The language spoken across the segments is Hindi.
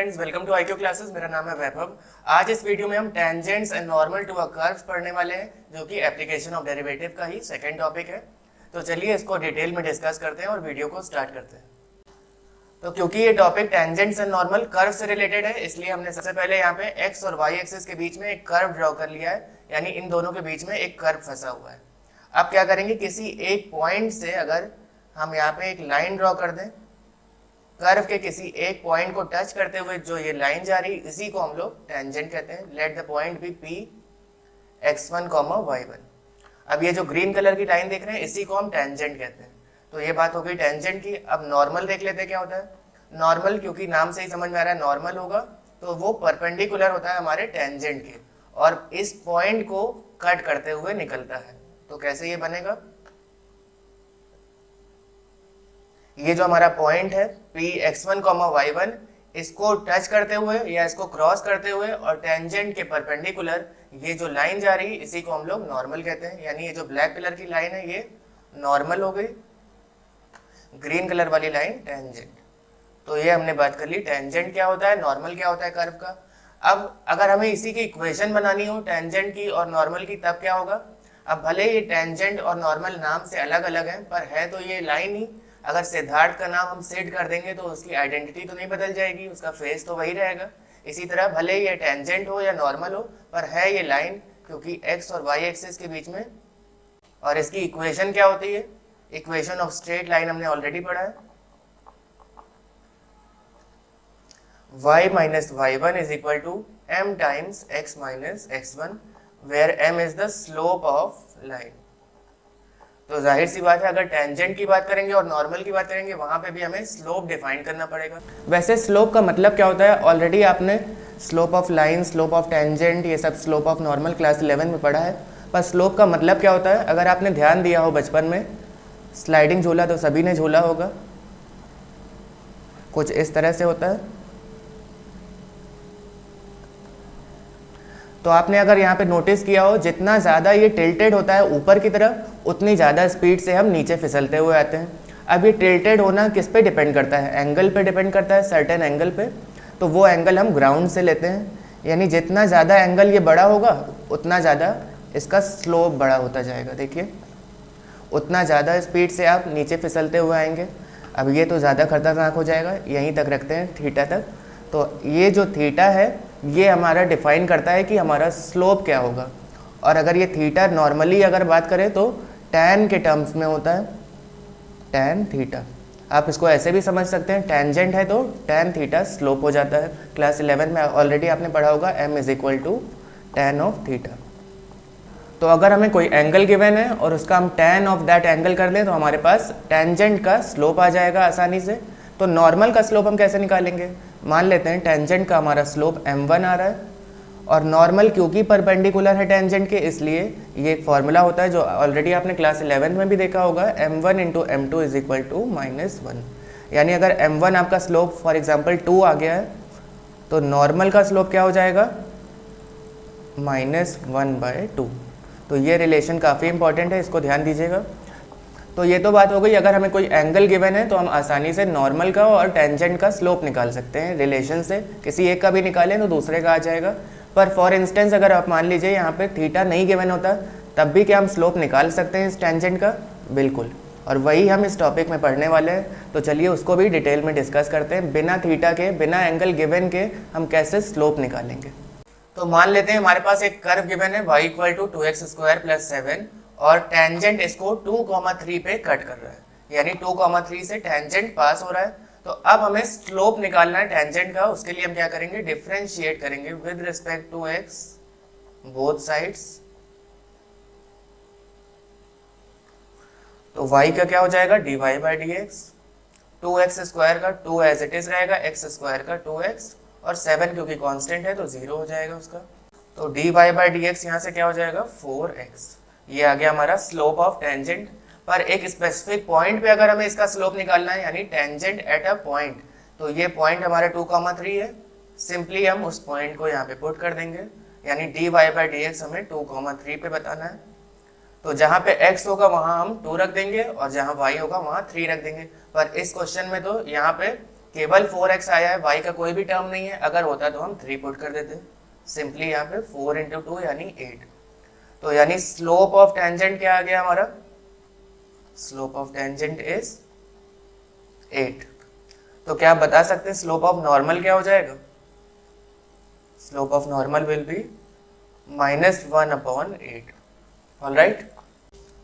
Friends, welcome to IQ classes. मेरा नाम है वैभव। आज इस वीडियो में हम tangents and normal to a curves पढ़ने वाले हैं, जो कि एप्लीकेशन ऑफ डेरिवेटिव का ही सेकंड टॉपिक है। तो चलिए इसको डिटेल में डिस्कस करते हैं और वीडियो को स्टार्ट करते हैं। तो क्योंकि ये topic tangents and normal curve से रिलेटेड है, इसलिए हमने सबसे पहले यहाँ पे एक्स और वाई एक्सिस के बीच में एक कर्व ड्रॉ कर लिया है, यानी इन दोनों के बीच में एक कर्व फंसा हुआ है। अब क्या करेंगे, किसी एक पॉइंट से अगर हम यहाँ पे एक लाइन ड्रॉ कर दें, कर्व के किसी एक पॉइंट को टच करते हुए जो ये लाइन जा रही, इसी को हम लोग टेंजेंट कहते हैं। Let the point be P x1, y1। अब ये जो ग्रीन कलर की लाइन देख रहे हैं, इसी को हम टेंजेंट कहते हैं। तो ये बात हो गई टेंजेंट की। अब नॉर्मल देख लेते हैं क्या होता है। नॉर्मल, क्योंकि नाम से ही समझ में आ रहा है नॉर्मल होगा, तो वो परपेंडिकुलर होता है हमारे टेंजेंट के और इस पॉइंट को कट करते हुए निकलता है। तो कैसे ये बनेगा, ये जो हमारा पॉइंट है पी x1, y1, इसको टच करते हुए या इसको क्रॉस करते हुए और टेंजेंट के परपेंडिकुलर ये जो लाइन जा रही है, इसी को हम लोग नॉर्मल कहते हैं। यानी ये जो ब्लैक कलर की लाइन है ये नॉर्मल हो गई, ग्रीन कलर वाली लाइन टेंजेंट। तो ये हमने बात कर ली टेंजेंट क्या होता है, नॉर्मल क्या होता है कर्व का। अब अगर हमें इसी की इक्वेशन बनानी हो टेंजेंट की और नॉर्मल की, तब क्या होगा। अब भले ये टेंजेंट और नॉर्मल नाम से अलग अलग हैं, पर है तो ये लाइन ही। अगर सिद्धार्थ का नाम हम सेट कर देंगे तो उसकी आइडेंटिटी तो नहीं बदल जाएगी, उसका फेस तो वही रहेगा। इसी तरह भले ये टेंजेंट हो या नॉर्मल हो, पर है ये लाइन, क्योंकि एक्स और वाई एक्सिस के बीच में। और इसकी इक्वेशन क्या होती है, इक्वेशन ऑफ स्ट्रेट लाइन हमने ऑलरेडी पढ़ा है। y minus y1 is equal to m times x minus x1, where m is the slope of line. तो जाहिर सी बात है, अगर टेंजेंट की बात करेंगे और नॉर्मल की बात करेंगे, वहां पे भी हमें स्लोप डिफाइन करना पड़ेगा। वैसे स्लोप का मतलब क्या होता है, ऑलरेडी आपने slope of line, slope of tangent, ये सब स्लोप ऑफ नॉर्मल क्लास 11 में पढ़ा है। पर स्लोप का मतलब क्या होता है, अगर आपने ध्यान दिया हो बचपन में, स्लाइडिंग झूला तो सभी ने झूला होगा, कुछ इस तरह से होता है। तो आपने अगर यहाँ पे नोटिस किया हो, जितना ज़्यादा ये टिल्टेड होता है ऊपर की तरफ, उतनी ज़्यादा स्पीड से हम नीचे फिसलते हुए आते हैं। अब ये टिल्टेड होना किस पे डिपेंड करता है, एंगल पे डिपेंड करता है, सर्टेन एंगल पे। तो वो एंगल हम ग्राउंड से लेते हैं, यानी जितना ज़्यादा एंगल ये बड़ा होगा, उतना ज़्यादा इसका स्लोप बड़ा होता जाएगा। देखिए, उतना ज़्यादा स्पीड से आप नीचे फिसलते हुए आएंगे। अब ये तो ज़्यादा खतरनाक हो जाएगा, यहीं तक रखते हैं, थीटा तक। तो ये जो थीटा है, ये हमारा डिफाइन करता है कि हमारा स्लोप क्या होगा। और अगर ये थीटा नॉर्मली अगर बात करें तो टैन के टर्म्स में होता है, टैन थीटा। आप इसको ऐसे भी समझ सकते हैं, टेंजेंट है तो टैन थीटा स्लोप हो जाता है। क्लास 11 में ऑलरेडी आपने पढ़ा होगा, m is equal to tan of theta. तो अगर हमें कोई एंगल गिवन है और उसका हम टैन ऑफ दैट एंगल कर लें, तो हमारे पास टेंजेंट का स्लोप आ जाएगा आसानी से। तो नॉर्मल का स्लोप हम कैसे निकालेंगे, मान लेते हैं टेंजेंट का हमारा स्लोप m1 आ रहा है, और नॉर्मल क्योंकि परपेंडिकुलर है टेंजेंट के, इसलिए ये एक फॉर्मूला होता है जो ऑलरेडी आपने क्लास 11 में भी देखा होगा, m1 into m2 is equal to -1। यानी अगर m1 आपका स्लोप फॉर एग्जांपल 2 आ गया है, तो नॉर्मल का स्लोप क्या हो जाएगा, -1/2। तो ये रिलेशन काफ़ी इंपॉर्टेंट है, इसको ध्यान दीजिएगा। तो ये तो बात हो गई, अगर हमें कोई एंगल गिवन है तो हम आसानी से नॉर्मल का और टेंजेंट का स्लोप निकाल सकते हैं रिलेशन से। किसी एक का भी निकालें तो दूसरे का आ जाएगा। पर फॉर इंस्टेंस अगर आप मान लीजिए यहाँ पे थीटा नहीं गिवन होता, तब भी क्या हम स्लोप निकाल सकते हैं इस टेंजेंट का, बिल्कुल। और वही हम इस टॉपिक में पढ़ने वाले हैं। तो चलिए उसको भी डिटेल में डिस्कस करते हैं, बिना थीटा के, बिना एंगल गिवन के हम कैसे स्लोप निकालेंगे। तो मान लेते हैं हमारे पास एक कर्व गिवन है y इक्वल टू 2x² + 7, और टेंजेंट इसको 2,3 पे कट कर रहा है, यानी 2,3 से टेंजेंट पास हो रहा है। तो अब हमें स्लोप निकालना है टेंजेंट का। उसके लिए हम क्या करेंगे, डिफरेंशिएट करेंगे with respect to x both sides. तो y का क्या हो जाएगा, dy/dx, 2x² का 2 एज इट इज रहेगा, x² का 2x, और 7 क्योंकि कांस्टेंट है तो 0 हो जाएगा उसका। तो dy/dx यहाँ से क्या हो जाएगा, 4x। ये आ गया हमारा स्लोप ऑफ टेंजेंट। पर एक स्पेसिफिक पॉइंट पे अगर हमें इसका स्लोप निकालना है, यानी टेंजेंट एट अ पॉइंट, तो ये पॉइंट हमारा 2,3 है। सिंपली हम उस पॉइंट को यहाँ पे पुट कर देंगे, यानी dy/dx हमें 2,3 पे बताना है। तो जहाँ पे x होगा वहाँ हम 2 रख देंगे, और जहाँ y होगा वहाँ 3 रख देंगे। पर इस क्वेश्चन में तो यहाँ पे केवल 4x आया है, y का कोई भी टर्म नहीं है, अगर होता तो हम 3 पुट कर देते, सिंपली यहाँ पे 4 इंटू 2 यानी 8। तो यानी स्लोप ऑफ टेंजेंट क्या आ गया हमारा, स्लोप ऑफ टेंजेंट इज 8। तो क्या आप बता सकते हैं स्लोप ऑफ नॉर्मल क्या हो जाएगा, slope of normal will be -1/8। Alright,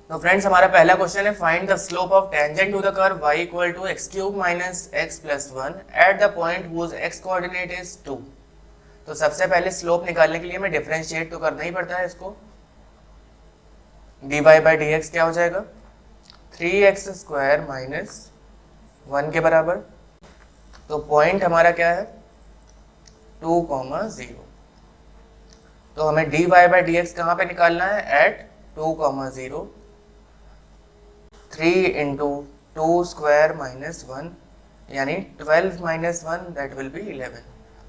तो फ्रेंड्स हमारा पहला क्वेश्चन है find the slope of tangent to the curve y equal to x³ minus x plus 1 at the point whose x coordinate is 2। तो सबसे पहले स्लोप निकालने के लिए हमें डिफरेंशिएट तो करना ही पड़ता है इसको। dy बाई dx क्या हो जाएगा, 3x² माइनस 1 के बराबर। तो पॉइंट हमारा क्या है 2, 0। तो हमें dy बाई dx कहाँ पे निकालना है, एट 2, 0। 3 इंटू 2² माइनस 1 यानी 12 माइनस 1 दैट विल बी 11।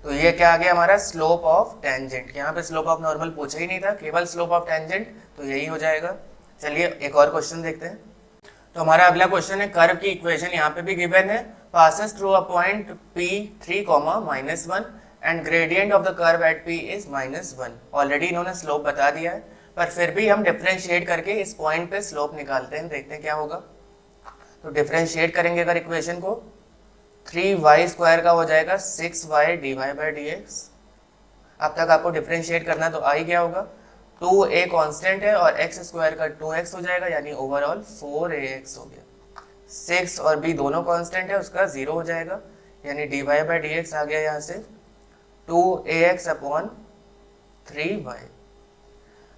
तो ये क्या आ गया हमारा स्लोप ऑफ टेंजेंट। यहाँ पे स्लोप ऑफ नॉर्मल पूछा ही नहीं था, केवल स्लोप ऑफ टेंजेंट, तो यही हो जाएगा। चलिए एक और क्वेश्चन देखते हैं। तो हमारा अगला क्वेश्चन है कर्व की इक्वेशन यहाँ पे भी गिवन है, passes through a point P 3, -1 and gradient of the curve eight P is -1। Already इन्होंने स्लोप बता दिया है, पर फिर भी हम डिफरेंशिएट करके इस पॉइंट पे स्लोप निकालते हैं, देखते हैं क्या होगा। तो डिफरेंशिएट करेंगे अगर इक्वेशन को, 3y² का हो जाएगा 6y dy बाई dx। अब तक आपको डिफरेंशिएट करना, तो आई क्या होगा, 2a कांस्टेंट है और x² का 2x हो जाएगा, यानी ओवरऑल 4ax हो गया। 6 और b दोनों कांस्टेंट है, उसका 0 हो जाएगा, यानी dy बाई dx आ गया यहाँ से 2ax अपॉन 3y।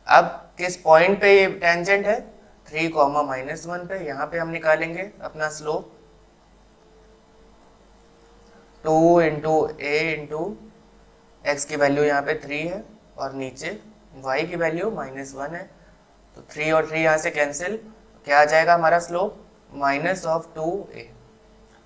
अब किस पॉइंट पे ये टेंजेंट है, 3, -1 पे। यहाँ पे हम निकालेंगे अपना slope, 2 into a into x की वैल्यू यहाँ पे 3 है और नीचे y की वैल्यू -1 है। तो 3 और 3 यहाँ से कैंसिल, क्या आ जाएगा हमारा स्लोप, -2a।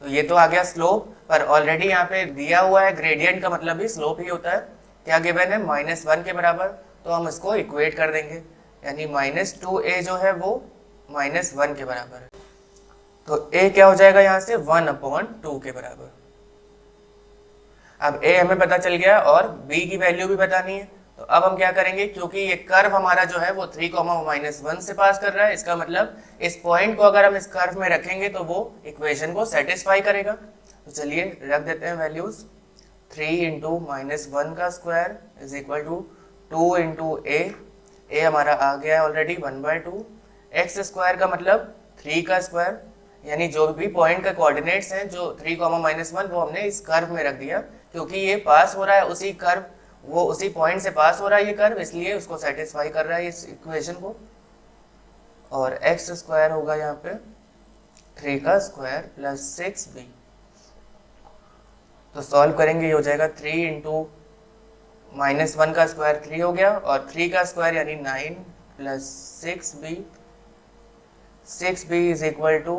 तो ये तो आ गया स्लोप, पर ऑलरेडी यहाँ पे दिया हुआ है ग्रेडियंट का मतलब भी स्लोप ही होता है। क्या गिवन है, -1 के बराबर, तो हम इसको इक्वेट कर देंगे, यानी -2a जो है वो -1 के बराबर है। तो a क्या हो जाएगा यहाँ से 1/2 के बराबर। अब a हमें पता चल गया और b की वैल्यू भी बतानी है। तो अब हम क्या करेंगे, क्योंकि ये कर्व हमारा जो है वो 3, -1 से पास कर रहा है, इसका मतलब इस पॉइंट को अगर हम इस कर्व में रखेंगे तो वो इक्वेशन को सेटिस्फाई करेगा। तो चलिए रख देते हैं वैल्यूज, 3 इंटू -1 का square is equal to 2 into a हमारा आ गया है ऑलरेडी 1/2, x² का मतलब 3 का स्क्वायर, यानी जो भी पॉइंट का कोऑर्डिनेट्स हैं जो 3, -1 वो हमने इस कर्व में रख दिया, क्योंकि ये पास हो रहा है उसी कर्व, वो उसी पॉइंट से पास हो रहा है ये कर्व, इसलिए उसको सेटिस्फाई कर रहा है इस इक्वेशन को। और x² होगा यहाँ पे 3 का स्क्वायर प्लस 6b। तो सॉल्व करेंगे, ये हो जाएगा 3 इंटू -1 का स्क्वायर 3 हो गया और 3 का स्क्वायर यानी 9 plus 6b। 6b is equal to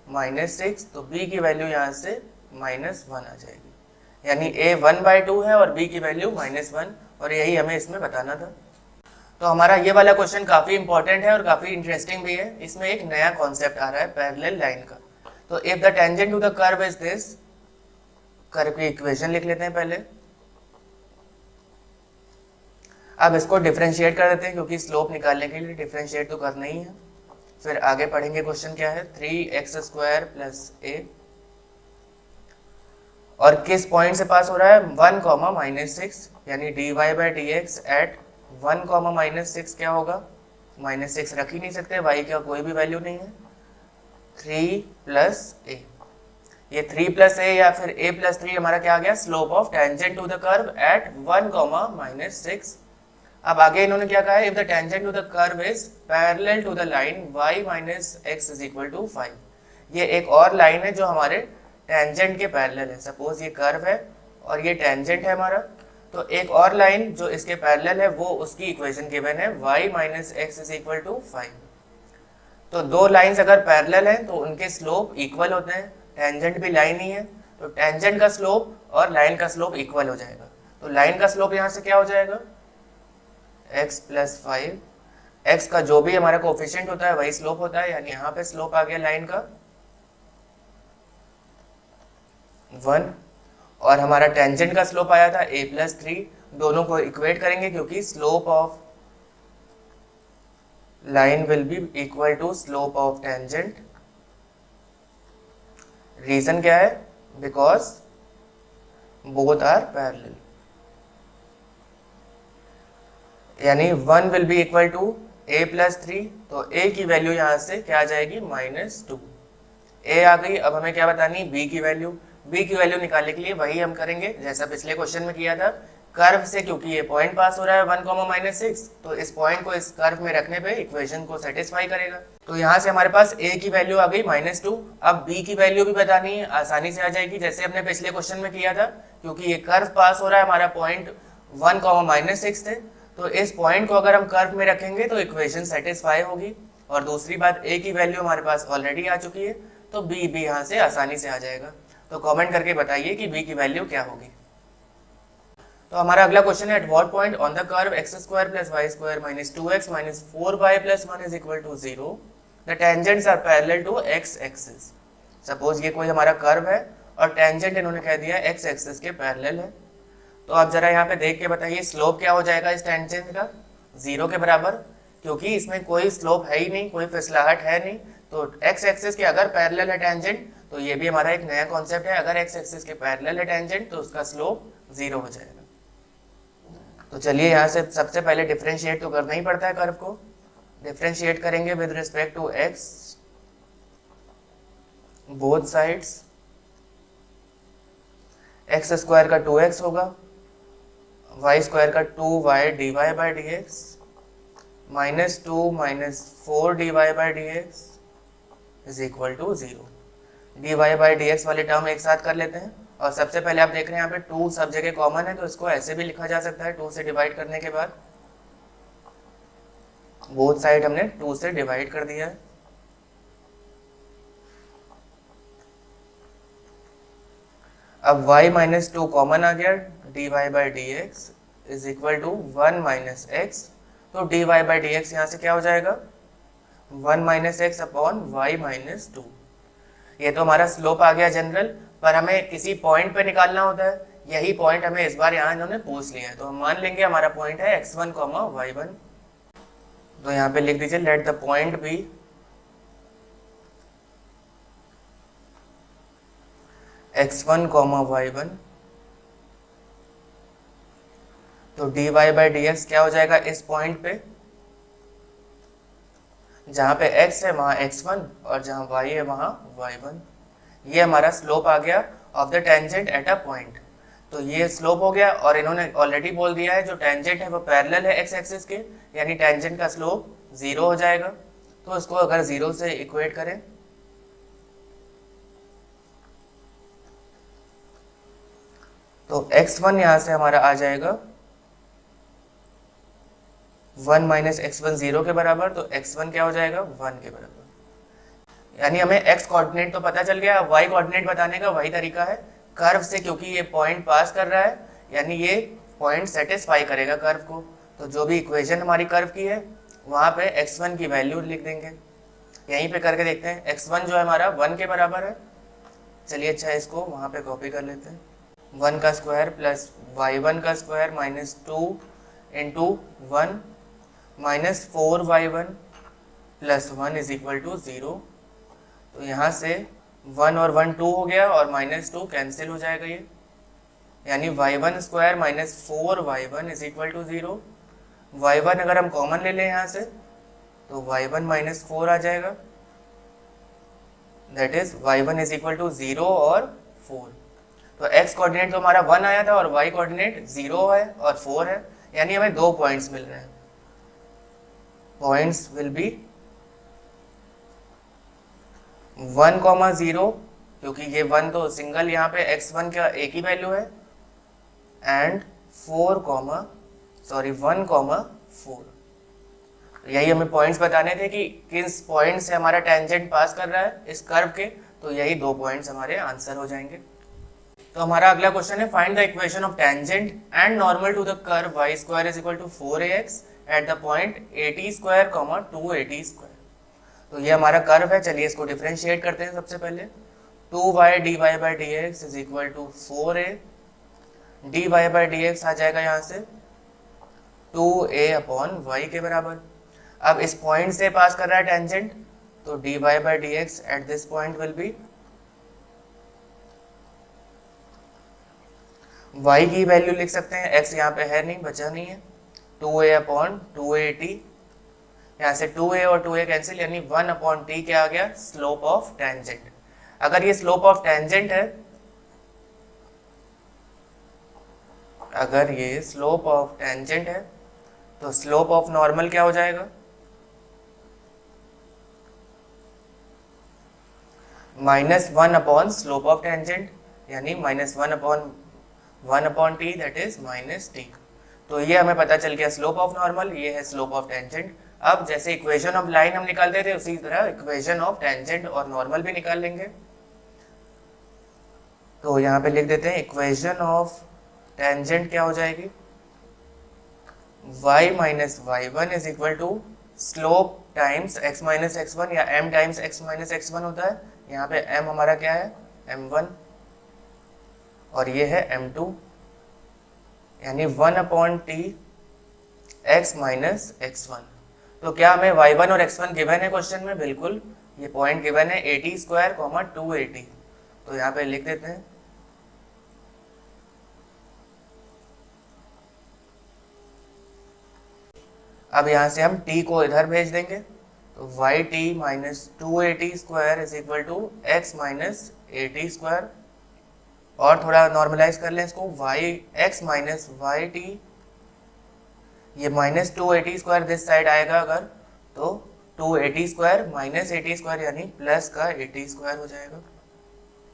-6, तो b की वैल्यू यहाँ से -1 आ जाएगी, यानी a 1/2 है और b की वैल्यू -1, और यही हमें इसमें बताना था। तो हमारा ये वाला क्वेश्चन काफ़ी इंपॉर्टेंट है और काफ़ी इंटरेस्टिंग भी है। इसमें एक नया कॉन्सेप्ट आ रहा है पैरेलल लाइन का। तो if the tangent to the curve is this, curve की इक्वेशन लिख लेते हैं पहले। अब इसको डिफरेंशिएट कर देते हैं, क्योंकि स्लोप निकालने के लिए डिफरेंशिएट तो करना ही है। फिर आगे पढ़ेंगे, क्वेश्चन क्या है, 3x² प्लस a, और किस पॉइंट से पास हो रहा है, 1, -6, यानी dy बाई dx एट 1, -6 क्या होगा, -6 रख ही नहीं सकते, y का कोई भी वैल्यू नहीं है, 3 प्लस a। ये 3 प्लस a या फिर a प्लस 3 हमारा क्या आ गया, slope of tangent to the curve at 1, -6। अब आगे इन्होंने क्या कहा है, if the tangent to the curve is parallel to the line y minus x is equal to 5। ये एक और लाइन है जो हमारे टेंजेंट के पैरेलल है। सपोज ये कर्व है और ये टेंजेंट है हमारा, तो एक और लाइन जो इसके पैरेलल है वो उसकी इक्वेशन गिवन है y minus x is equal to 5। तो दो लाइंस अगर पैरेलल हैं तो उनके स्लोप इक्वल होते हैं, टेंजेंट भी लाइन ही है, तो टेंजेंट का स्लोप और लाइन का स्लोप इक्वल हो जाएगा। तो लाइन का स्लोप यहाँ से क्या हो जाएगा, x प्लस 5, x का जो भी हमारा कोफिशिएंट होता है वही स्लोप होता है, यानी यहाँ पे स्लोप आ गया लाइन का 1 और हमारा टेंजेंट का स्लोप आया था a+3। दोनों को इक्वेट करेंगे क्योंकि slope of line will be equal to slope of tangent. Reason क्या है? बिकॉज बोथ आर पैरेलल, यानी 1 will be equal to a+3, तो a की वैल्यू यहां से क्या आ जाएगी? -2। a आ गई। अब हमें क्या बतानी? b की वैल्यू। b की वैल्यू निकालने के लिए वही हम करेंगे जैसा पिछले क्वेश्चन में किया था। कर्व से, क्योंकि ये पॉइंट पास हो रहा है 1, -6, तो इस पॉइंट को इस कर्व में रखने पे इक्वेशन को सेटिस्फाई करेगा। तो यहाँ से हमारे पास a की वैल्यू आ गई -2। अब b की वैल्यू भी बतानी है, आसानी से आ जाएगी जैसे हमने पिछले क्वेश्चन में किया था। क्योंकि ये कर्व पास हो रहा है हमारा पॉइंट 1, -6 थे, तो इस पॉइंट को अगर हम कर्व में रखेंगे तो इक्वेशन सेटिस्फाई होगी। और दूसरी बात, a की वैल्यू हमारे पास ऑलरेडी आ चुकी है, तो b भी यहाँ से आसानी से आ जाएगा। तो कमेंट करके बताइए कि b की वैल्यू क्या होगी। तो हमारा अगला क्वेश्चन है, at what point on the curve x² + y² - 2x - 4y + 1 = 0 the tangents are parallel to x axis. Suppose ये कोई हमारा कर्व है और टेंजेंट इन्होंने कह दिया x एक्सिस के पैरेलल है। तो आप जरा यहाँ पे देख के बताइए स्लोप क्या हो जाएगा इस टेंजेंट का? 0 के बराबर, क्योंकि इसमें कोई स्लोप है ही नहीं, कोई फिसलाहट है नहीं। तो x एक्सिस के अगर पैरेलल है टेंजेंट, तो ये भी हमारा एक नया कॉन्सेप्ट है, अगर x एक्सिस के पैरेलल है टेंजेंट तो उसका स्लोप 0 हो जाएगा। तो चलिए यहाँ से सबसे पहले डिफरेंशिएट तो करना ही पड़ता है कर्व को। डिफरेंशिएट करेंगे with respect to x, both sides. x² का 2x होगा, y² का 2y dy/dx -2 - 4 dy/dx = 0। dy/dx वाले टर्म एक साथ कर लेते हैं। और सबसे पहले आप देख रहे हैं यहाँ पे 2 सब जगह कॉमन है, तो इसको ऐसे भी लिखा जा सकता है 2 से डिवाइड करने के बाद। बोथ साइड हमने 2 से डिवाइड कर दिया है। अब y - 2 कॉमन आ गया, dy/dx = 1 - x। तो dy/dx यहाँ से क्या हो जाएगा? 1 - x अपॉन y - 2। ये तो हमारा स्लोप आ गया जनरल, पर हमें किसी पॉइंट पे निकालना होता है। यही पॉइंट हमें इस बार यहाँ इन्होंने पूछ लिया है, तो हम मान लेंगे हमारा पॉइंट है x1, y1। तो यहाँ पे लिख दीजिए late the point B x1, y1। तो dy/dx क्या हो जाएगा इस पॉइंट पे? जहां पे x है वहां x1 और जहां y है वहां y1। ये हमारा स्लोप आ गया of the tangent at a point. तो ये स्लोप हो गया, और इन्होंने ऑलरेडी बोल दिया है जो टेंजेंट है वो पैरेलल है x एक्सिस के, यानी टेंजेंट का स्लोप 0 हो जाएगा। तो इसको अगर 0 से इक्वेट करें तो x1 यहां से हमारा आ जाएगा 1 - x1 0 के बराबर, तो x1 क्या हो जाएगा? 1 के बराबर। यानी हमें x कोऑर्डिनेट तो पता चल गया, y कोऑर्डिनेट बताने का वही तरीका है कर्व से, क्योंकि ये पॉइंट पास कर रहा है, यानी ये पॉइंट सेटिस्फाई करेगा कर्व को। तो जो भी इक्वेशन हमारी कर्व की है वहाँ पे x1 की वैल्यू लिख देंगे। यहीं पे करके देखते हैं। x1 जो है हमारा 1 के बराबर है। चलिए अच्छा इसको वहाँ पे कॉपी कर लेते हैं। 1 का स्क्वायर प्लस y1 का square minus 2 into 1 minus 4y1 plus 1 = 0। तो यहाँ से 1 और 1 2 हो गया और माइनस 2 कैंसिल हो जाएगा ये, यानी y1 square minus 4y1 = 0। y1 अगर हम कॉमन ले लें यहाँ से तो y1 माइनस 4 आ जाएगा, दैट इज y1 = 0 और 4। तो x कोऑर्डिनेट तो हमारा 1 आया था और y कोऑर्डिनेट 0 है और 4 है, यानी हमें 2 पॉइंट्स मिल रहे हैं। पॉइंट्स विल बी 1, 0, क्योंकि ये 1 तो सिंगल यहाँ पे x1 का एक ही वैल्यू है, एंड 1, 4। यही हमें पॉइंट्स बताने थे कि किस पॉइंट से हमारा टेंजेंट पास कर रहा है इस कर्व के, तो यही 2 पॉइंट्स हमारे आंसर हो जाएंगे। तो हमारा अगला क्वेश्चन है, find the equation of tangent and normal to the curve y² = 4ax at the point at², 2at²। तो ये हमारा कर्व है। चलिए इसको डिफरेंशिएट करते हैं सबसे पहले। 2y dy by D X is equal to 4a dy by D X आ जाएगा यहाँ से 2a अपॉन y के बराबर। अब इस पॉइंट से पास कर रहा है टेंजेंट, तो dy by D x at this point will be, y की वैल्यू लिख सकते हैं, x यहाँ पे है नहीं, बचा नहीं है, 2a अपॉन 2at, यहाँ से 2a और 2a कैंसिल, यानी 1 अपॉन t क्या आ गया, स्लोप ऑफ टेंजेंट। अगर ये स्लोप ऑफ टेंजेंट है, अगर ये स्लोप ऑफ टेंजेंट है तो स्लोप ऑफ नॉर्मल क्या हो जाएगा, -1 अपॉन स्लोप ऑफ टेंजेंट, यानी -1 upon T, that is -t। तो ये हमें पता चल गया स्लोप ऑफ नॉर्मल, ये है स्लोप ऑफ टेंजेंट। अब जैसे इक्वेशन ऑफ लाइन हम निकालते थे, उसी तरह इक्वेशन ऑफ टेंजेंट और नॉर्मल भी निकाल लेंगे। तो यहाँ पे लिख देते हैं इक्वेशन ऑफ टेंजेंट क्या हो जाएगी, y minus y1 is equal to slope times x minus x1, या m times x minus x1 होता है। यहाँ पे m हमारा क्या है, m1, और ये है m2, यानी 1 upon T x minus x1। तो क्या हमें y1 और x1 गिवन है क्वेश्चन में, बिल्कुल ये पॉइंट गिवन है, 80 स्क्वायर 280। तो यहाँ पे लिख देते हैं अब यहाँ से हम t को इधर भेज देंगे, तो y t minus 280 square is equal to x minus 80 square, और थोड़ा नॉर्मलाइज कर लें इसको, y x minus y t, ये माइनस 280 स्क्वायर दिस साइड आएगा अगर, तो 280 स्क्वायर माइनस 80 स्क्वायर यानी प्लस का 80 स्क्वायर हो जाएगा,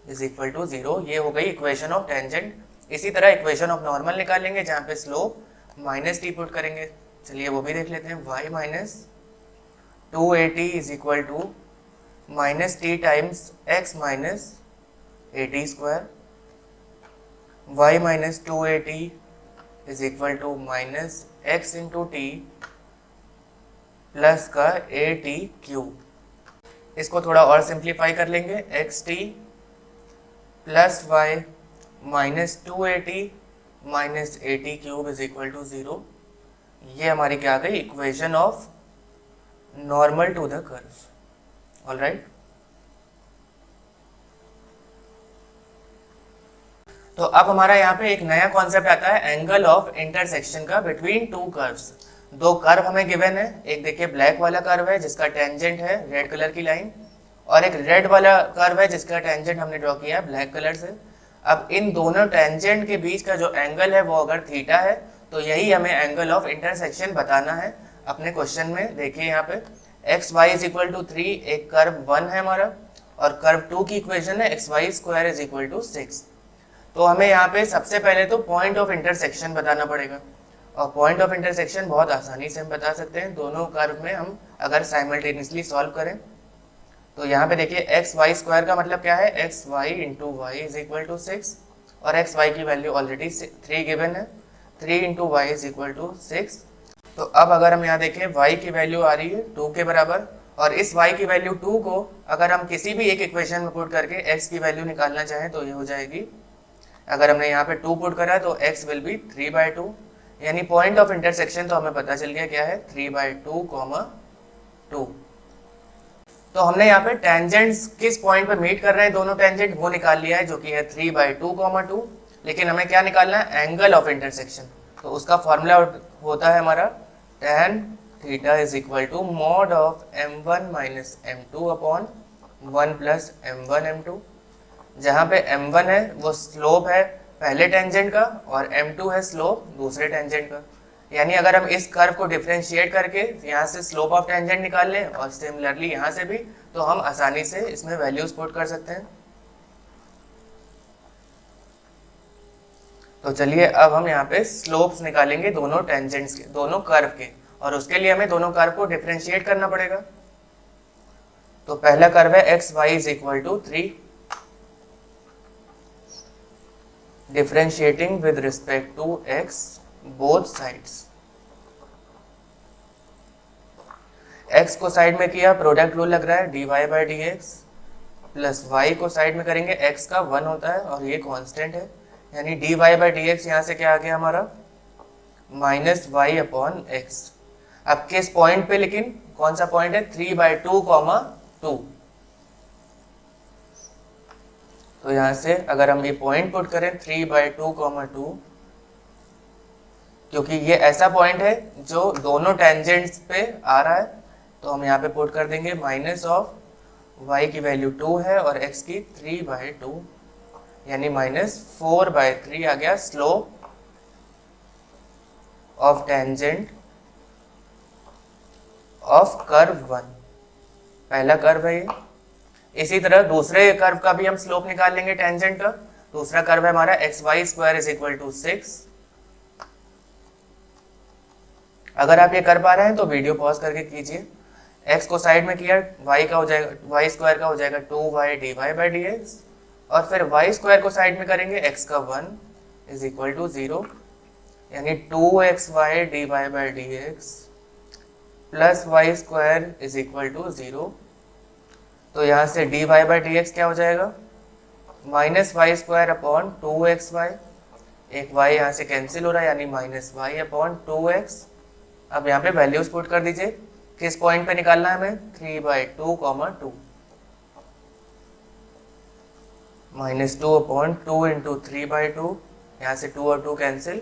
इज इक्वल टू 0। ये हो गई इक्वेशन ऑफ टेंजेंट। इसी तरह इक्वेशन ऑफ नॉर्मल निकालेंगे, जहाँ पे स्लोप माइनस टी पुट करेंगे। चलिए वो भी देख लेते हैं, y minus 280 is equal to minus t times x minus 80 square, y minus 280 is equal to minus x into टी प्लस का AT क्यूब। इसको थोड़ा और सिंप्लीफाई कर लेंगे, xt plus y minus 280 minus AT cube is equal to 0। ये हमारी क्या आ गई, equation of normal to the curve. Alright, तो अब हमारा यहाँ पे एक नया कॉन्सेप्ट आता है एंगल ऑफ इंटरसेक्शन का बिटवीन टू कर्व्स। दो कर्व हमें गिवन है, एक देखिए ब्लैक वाला कर्व है जिसका टेंजेंट है रेड कलर की लाइन, और एक रेड वाला कर्व है जिसका टेंजेंट हमने ड्रॉ किया है ब्लैक कलर से। अब इन दोनों टेंजेंट के बीच का जो एंगल है वो अगर थीटा है, तो यही हमें एंगल ऑफ इंटरसेक्शन बताना है अपने क्वेश्चन में। देखिए यहाँ पे x y is equal to 3, एक कर्व 1 है हमारा, और कर्व 2 की इक्वेशन है x y square is equal to 6। तो हमें यहाँ पे सबसे पहले तो पॉइंट ऑफ इंटरसेक्शन बताना पड़ेगा, और पॉइंट ऑफ इंटरसेक्शन बहुत आसानी से हम बता सकते हैं दोनों कर्व में हम अगर साइमल्टेनियसली सॉल्व करें। तो यहाँ पे देखिए एक्स वाई स्क्वायर का मतलब क्या है, x y into y is equal to 6, और एक्स वाई की वैल्यू ऑलरेडी 3 गिवन है, 3 into y is equal to 6। तो अब अगर हम यहाँ देखें y की वैल्यू आ रही है 2 के बराबर, और इस y की वैल्यू 2 को अगर हम किसी भी एक इक्वेशन में पुट करके x की वैल्यू निकालना चाहें तो ये हो जाएगी, अगर हमने यहाँ पे 2 पुट करा तो x विल बी 3/2, यानी पॉइंट ऑफ इंटरसेक्शन तो हमें पता चल गया क्या है, 3/2, 2। तो हमने यहाँ पे टेंजेंट्स किस पॉइंट पे मीट कर रहे हैं दोनों टेंजेंट वो निकाल लिया है, जो कि है 3/2, 2। लेकिन हमें क्या निकालना है, एंगल ऑफ इंटरसेक्शन। तो उसका फॉर्मूला होता है हमारा tan theta is equal to mod of m1 minus m2 upon 1 plus m1 m2, जहाँ पे m1 है वो स्लोप है पहले टेंजेंट का, और m2 है स्लोप दूसरे टेंजेंट का। यानी अगर हम इस कर्व को डिफरेंशिएट करके यहाँ से स्लोप ऑफ टेंजेंट निकाल लें, और सिमिलरली यहाँ से भी, तो हम आसानी से इसमें वैल्यूज पुट कर सकते हैं। तो चलिए अब हम यहाँ पे स्लोप्स निकालेंगे दोनों टेंजेंट्स के, दोनों कर्व के, और उसके लिए हमें दोनों कर्व को डिफरेंशिएट करना पड़ेगा। तो पहला कर्व है x y is equal to 3, differentiating with respect to x both sides. X को साइड में किया, प्रोडक्ट रूल लग रहा है, dy by D x plus y को साइड में करेंगे, एक्स का 1 होता है और ये कांस्टेंट है, यानी d y by D x यहाँ से क्या आ गया हमारा माइनस वाई अपॉन एक्स। अब किस पॉइंट पे, लेकिन कौन सा पॉइंट है 3/2, 2। तो यहां से अगर हम ये पॉइंट पुट करें 3/2, 2, क्योंकि ये ऐसा पॉइंट है जो दोनों टेंजेंट्स पे आ रहा है, तो हम यहाँ पे पुट कर देंगे माइनस ऑफ y की वैल्यू 2 है और x की 3/2, यानी -4/3 आ गया slope of tangent of curve 1। पहला कर्व है ये। इसी तरह दूसरे कर्व का भी हम स्लोप निकाल लेंगे टेंजेंट का। दूसरा कर्व है हमारा xy² = 6। अगर आप ये कर पा रहे हैं तो वीडियो पॉज करके कीजिए। x को साइड में किया, y का हो जाएगा, y² का हो जाएगा 2y dy/dx, और फिर y² को साइड में करेंगे, x का 1 = 0, यानी 2xy dy/dx प्लस y² = 0। तो यहाँ से dy/dx क्या हो जाएगा -y² अपॉन 2xy, एक y यहाँ से कैंसिल हो रहा है, यानी -y अपॉन 2x। अब यहाँ पे वैल्यूज पुट कर दीजिए, किस पॉइंट पे निकालना है हमें 3/2, 2, -2 अपॉन 2 इंटू 3/2, यहाँ से 2 और 2 कैंसिल,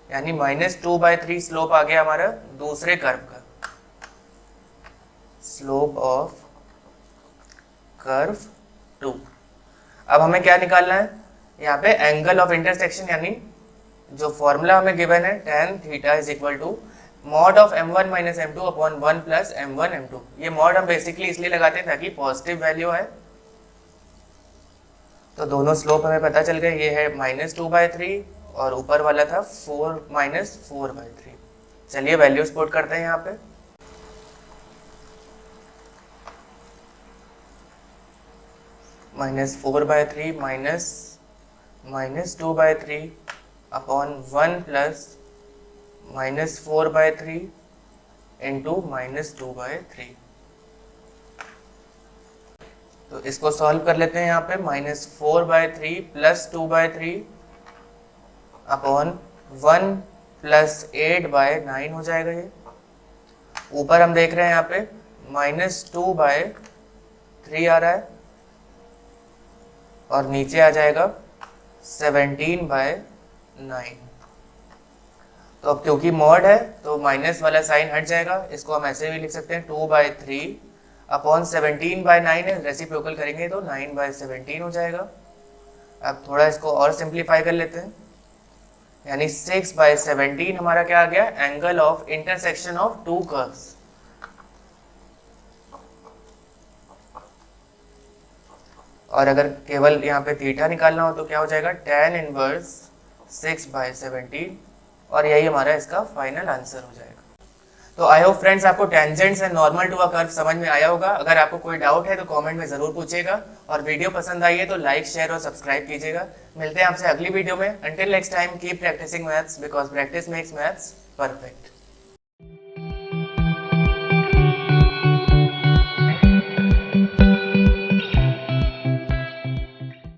यानी -2/3 स्लोप आ गया हमारा दूसरे कर्व का, स्लोप ऑफ कर्व 2। अब हमें क्या निकालना है यहाँ पे एंगल ऑफ इंटरसेक्शन, यानी जो फॉर्मूला हमें गिवन है tan θ = mod of m1 - m2 upon 1 plus m1 m2। ये मॉड हम बेसिकली इसलिए लगाते हैं ताकि पॉजिटिव वैल्यू आए। तो दोनों स्लोप हमें पता चल गए, ये है -2/3 और ऊपर वाला था 4/3। चलिए वैल्यूज पुट करते हैं यहाँ पे। -4/3 -2/3 अपॉन 1 प्लस -4/3 इंटू -2/3। तो इसको सॉल्व कर लेते हैं यहाँ पे, -4/3 प्लस 2/3 अपॉन 1 प्लस 8/9 हो जाएगा ये। ऊपर हम देख रहे हैं यहाँ पे -2/3 आ रहा है और नीचे आ जाएगा 17/9। तो अब क्योंकि मॉड है तो माइनस वाला साइन हट जाएगा, इसको हम ऐसे भी लिख सकते हैं 2/3 अपॉन 17/9 है, रेसिप्रोकल करेंगे तो 9/17 हो जाएगा। अब थोड़ा इसको और सिंप्लीफाई कर लेते हैं, यानी 6/17 हमारा क्या आ गया angle of intersection of to curves. और अगर केवल यहाँ पे थीटा निकालना हो तो क्या हो जाएगा tan इनवर्स 6/17, और यही हमारा इसका फाइनल आंसर हो जाएगा। तो आई होप फ्रेंड्स आपको tangents and normal to a curve समझ में आया होगा। अगर आपको कोई डाउट है तो कमेंट में जरूर पूछिएगा, और वीडियो पसंद आई है तो लाइक शेयर और सब्सक्राइब कीजिएगा। मिलते हैं आपसे अगली वीडियो में। Until next time keep practising maths because practice makes maths perfect.